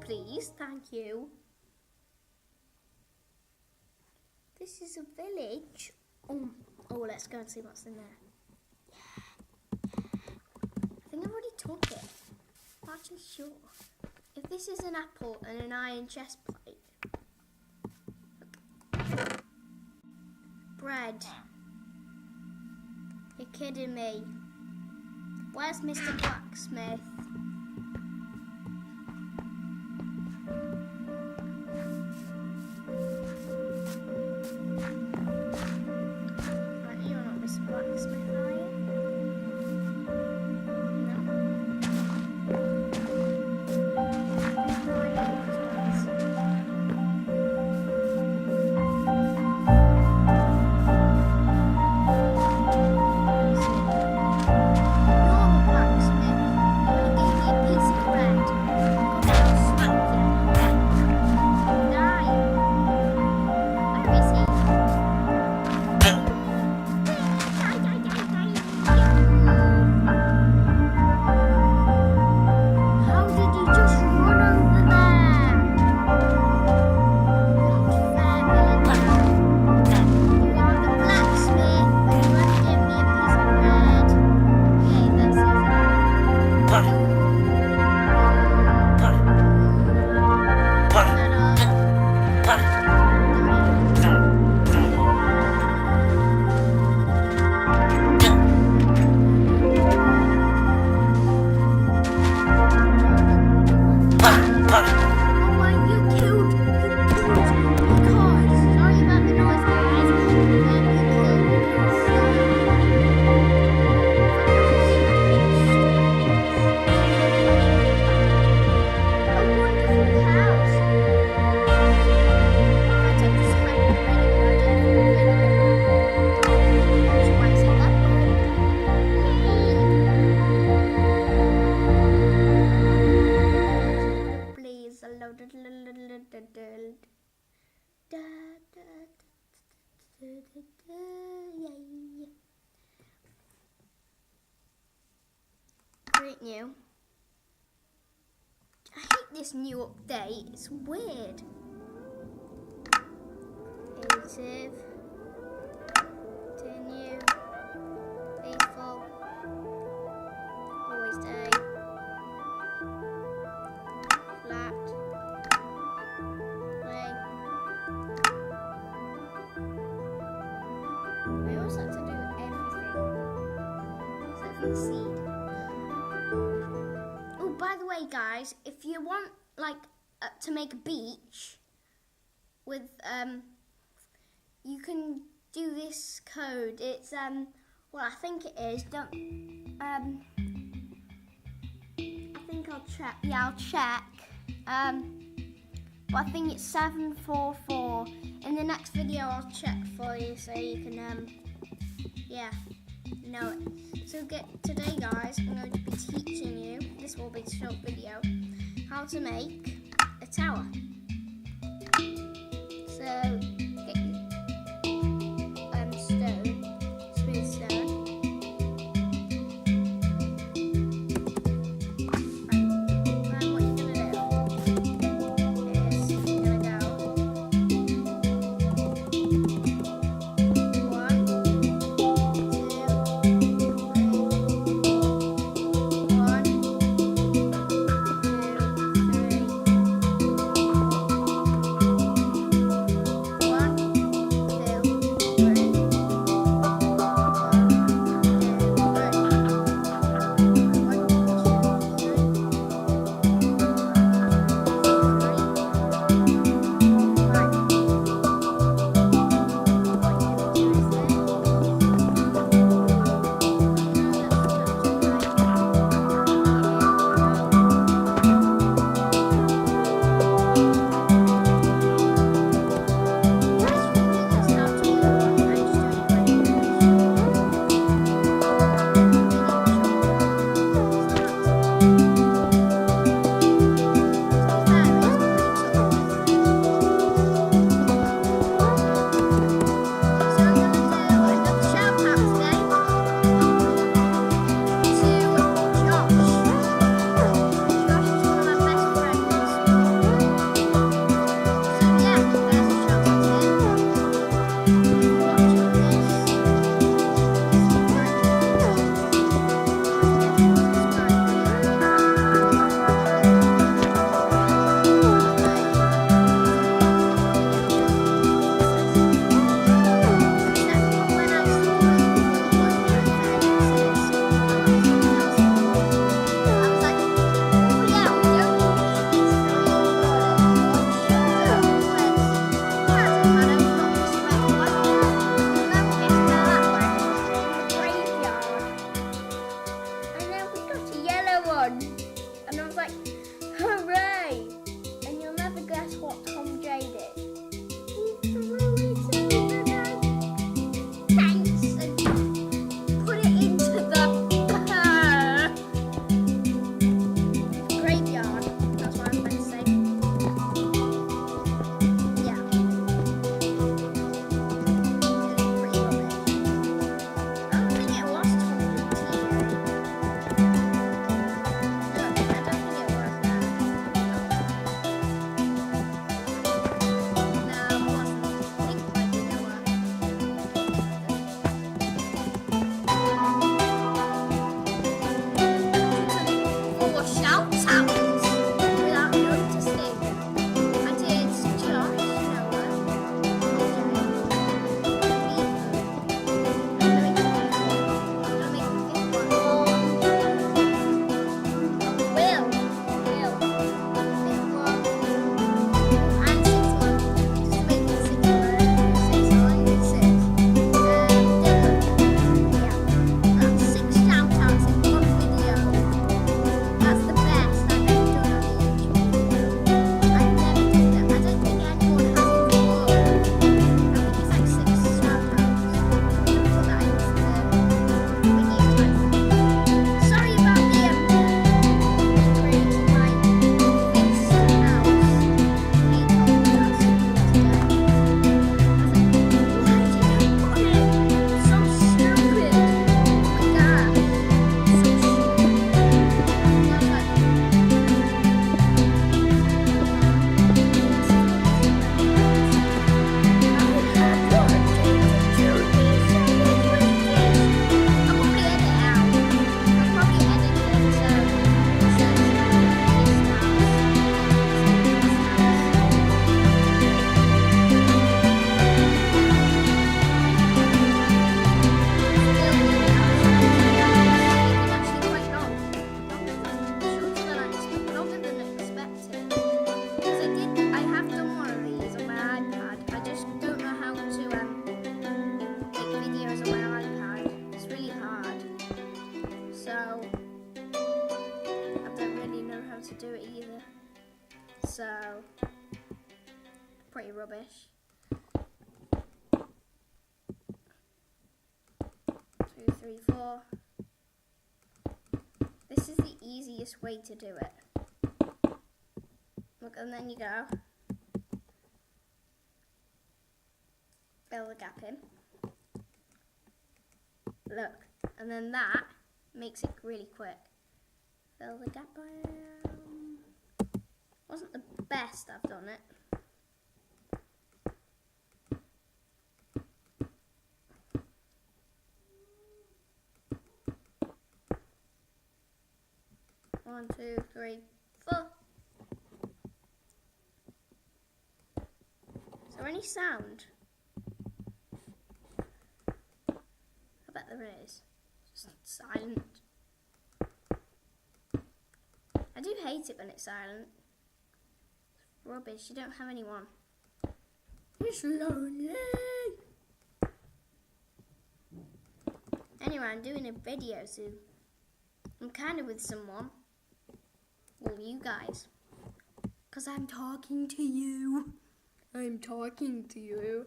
please. Thank you. This is a village. Oh, let's go and see what's in there. Yeah. I think I've already took it. I'm not actually sure. If this is an apple and an iron chest plate. Look. Bread. You're kidding me. Where's Mr. Blacksmith? Right, you're not Mr. Blacksmith, are you? Great new. I hate this new update. It's weird. Creative. Continue. Faithful. Always day. Flat. Play. I always like to do everything. Except for the seed. Oh, by the way, guys, if you want to make a beach with you can do this code. It's well, I think it is. Don't I think I'll check. Yeah, I'll check. But I think it's 744. In the next video, I'll check for you so you can yeah, know it. So today, guys, I'm going to be teaching you. This will be a short video. How to make a tower. So get your stone, smooth stone. And what you're gonna do is you're gonna go 1, 2, 3. 1, 2, 3. won. And I was like, hooray! And you'll never guess what Tom J did. He threw it into the tanks and put it into the graveyard. That's what I was meant to say. Yeah. It was pretty rubbish. I don't think it was Tom J. No, I don't think it was that. No, it wasn't. I think it might be Noah. Four shout-outs without noticing. I did Josh, Noah, Will. And 6 1. Just to make it 6 1. 6 on 6. Dylan. Yeah. That's 6 shout-outs in one video. That's the best I've ever done on a YouTube video. I've never done that. I don't think anyone has in the world. I think it's like 6 shout-outs. I'm gonna put that into the video title. Sorry about the creating my fixed house. He told me that's today. I was like, why did you put it? So stupid. Oh my god. So stupid. And I was like, I'll probably edit it out. I'll probably edit it so it says this actually quite long. Longer than expected. Because I have done one of these on my iPad. I just don't know how to make videos on my iPad. It's really hard. So I don't really know how to do it either. So pretty rubbish. 2, 3, 4. This is the easiest way to do it. Look, and then you go. Fill the gap in. Look, and then that makes it really quick. Fill the gap in. Wasn't the best I've done it. One, 2, 3, 4. Is there any sound? I bet there is. Just silent. I do hate it when it's silent. It's rubbish. You don't have anyone. It's lonely. Anyway, I'm doing a video, so I'm kind of with someone. Well, you guys. Because I'm talking to you. I'm talking to you.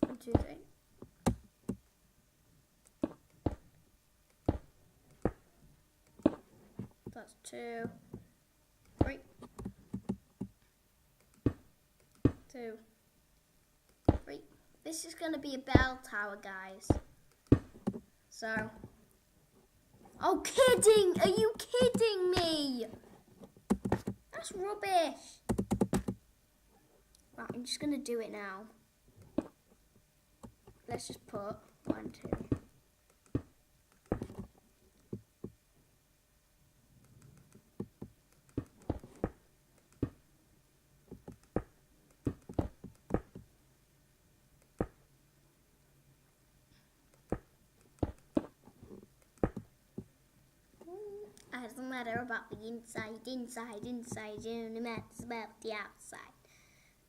One, 2, 3. That's 2, 3. 2, 3. This is going to be a bell tower, guys. So. Oh, kidding! Are you kidding me? That's rubbish. Right, I'm just going to do it now. Let's just put 1, 2. doesn't matter about the inside, only matters about the outside.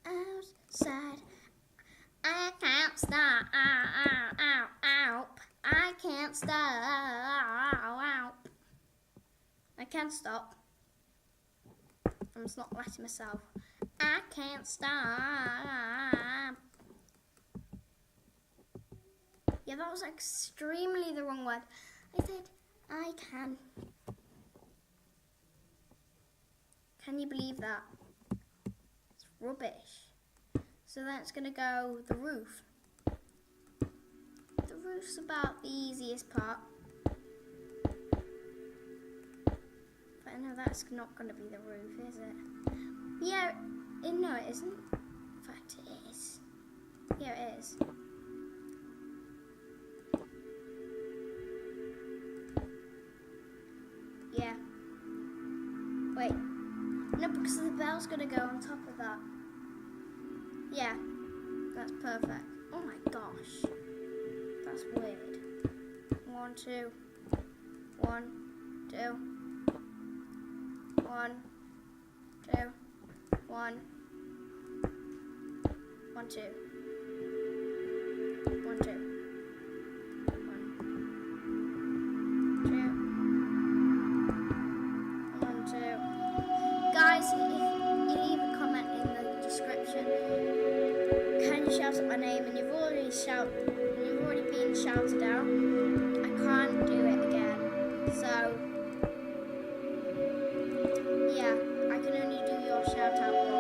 Outside, I can't stop, I can't stop. I can't stop. I'm just not letting myself. I can't stop. Yeah, that was extremely the wrong word. I said, I can. Can you believe that? It's rubbish. So then it's going to go the roof. The roof's about the easiest part. But I know that's not going to be the roof, is it? Yeah, no it isn't. In fact it is. Yeah, it is. Yeah. Wait. No, because the bell's gonna go on top of that. Yeah. That's perfect. Oh my gosh. That's weird. 1, 2. 1, 2. 1, 2. 1. 1, 2. 1, 2. Guys, if you leave a comment in the description, can you shout out my name? And you've already been shouted out. I can't do it again. So yeah, I can only do your shout out once.